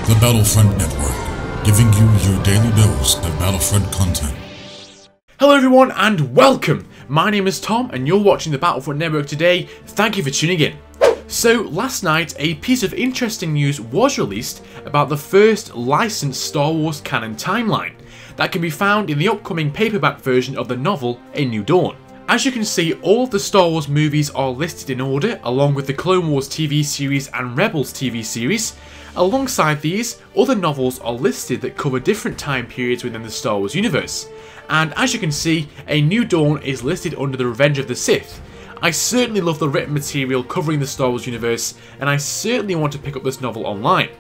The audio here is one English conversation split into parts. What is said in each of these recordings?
The Battlefront Network, giving you your daily dose of Battlefront content. Hello everyone and welcome! My name is Tom and you're watching the Battlefront Network today. Thank you for tuning in. So last night a piece of interesting news was released about the first licensed Star Wars canon timeline that can be found in the upcoming paperback version of the novel A New Dawn. As you can see, all of the Star Wars movies are listed in order along with the Clone Wars TV series and Rebels TV series. Alongside these, other novels are listed that cover different time periods within the Star Wars universe. And as you can see, A New Dawn is listed under the Revenge of the Sith. I certainly love the written material covering the Star Wars universe, and I certainly want to pick up this novel online.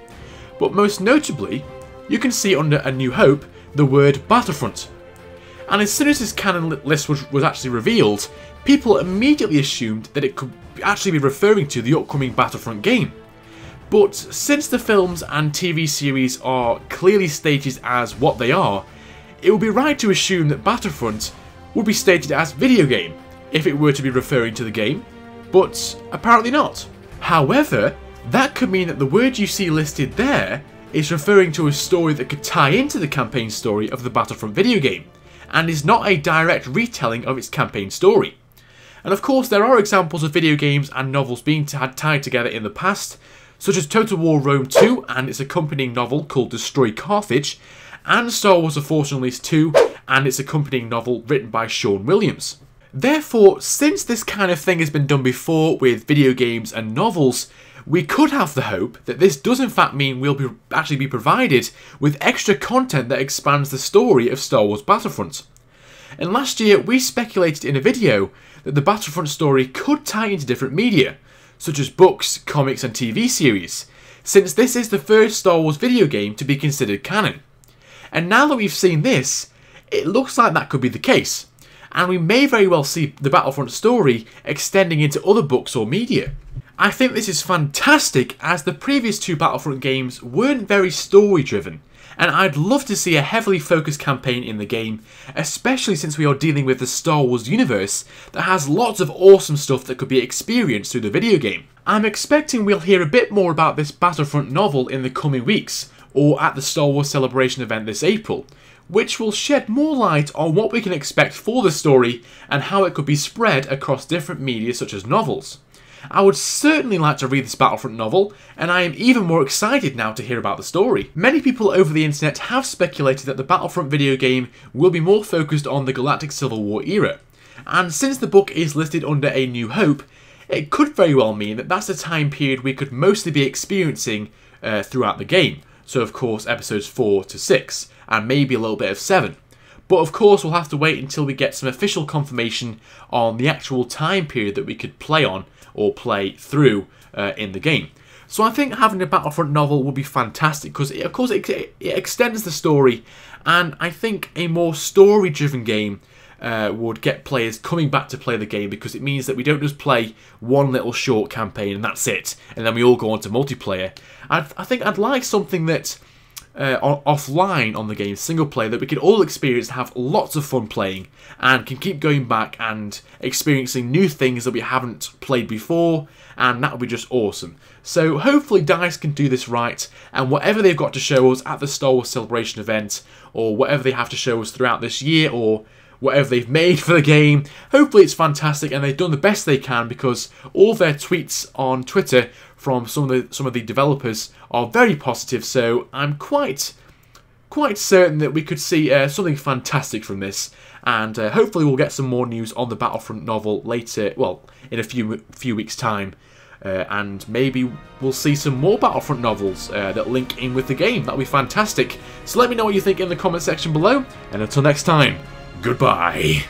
But most notably, you can see under A New Hope the word Battlefront. And as soon as this canon list was actually revealed, people immediately assumed that it could actually be referring to the upcoming Battlefront game. But since the films and TV series are clearly stated as what they are, it would be right to assume that Battlefront would be stated as video game if it were to be referring to the game, but apparently not. However, that could mean that the word you see listed there is referring to a story that could tie into the campaign story of the Battlefront video game, and is not a direct retelling of its campaign story. And of course there are examples of video games and novels being tied together in the past, such as Total War Rome 2 and its accompanying novel called Destroy Carthage, and Star Wars The Force Unleashed 2 and its accompanying novel written by Sean Williams. Therefore, since this kind of thing has been done before with video games and novels, we could have the hope that this does in fact mean we'll actually be provided with extra content that expands the story of Star Wars Battlefront. And last year we speculated in a video that the Battlefront story could tie into different media, such as books, comics and TV series, since this is the first Star Wars video game to be considered canon. And now that we've seen this, it looks like that could be the case, and we may very well see the Battlefront story extending into other books or media. I think this is fantastic, as the previous two Battlefront games weren't very story driven, and I'd love to see a heavily focused campaign in the game, especially since we are dealing with the Star Wars universe that has lots of awesome stuff that could be experienced through the video game. I'm expecting we'll hear a bit more about this Battlefront novel in the coming weeks, or at the Star Wars Celebration event this April, which will shed more light on what we can expect for the story and how it could be spread across different media such as novels. I would certainly like to read this Battlefront novel, and I am even more excited now to hear about the story. Many people over the internet have speculated that the Battlefront video game will be more focused on the Galactic Civil War era, and since the book is listed under A New Hope, it could very well mean that that's the time period we could mostly be experiencing throughout the game. So of course episodes 4 to 6, and maybe a little bit of 7. But of course we'll have to wait until we get some official confirmation on the actual time period that we could play on or play through in the game. So I think having a Battlefront novel would be fantastic, because of course it extends the story, and I think a more story driven game would get players coming back to play the game, because it means that we don't just play one little short campaign and that's it, and then we all go on to multiplayer. I think I'd like something that offline on the game, single player, that we can all experience and have lots of fun playing, and can keep going back and experiencing new things that we haven't played before, and that would be just awesome. So hopefully DICE can do this right, and whatever they've got to show us at the Star Wars Celebration event, or whatever they have to show us throughout this year, or whatever they've made for the game, hopefully it's fantastic and they've done the best they can, because all their tweets on Twitter from some of the developers are very positive. So I'm quite certain that we could see something fantastic from this, and hopefully we'll get some more news on the Battlefront novel later, well, in a few weeks time, and maybe we'll see some more Battlefront novels that link in with the game. That'll be fantastic. So let me know what you think in the comment section below, and until next time, goodbye.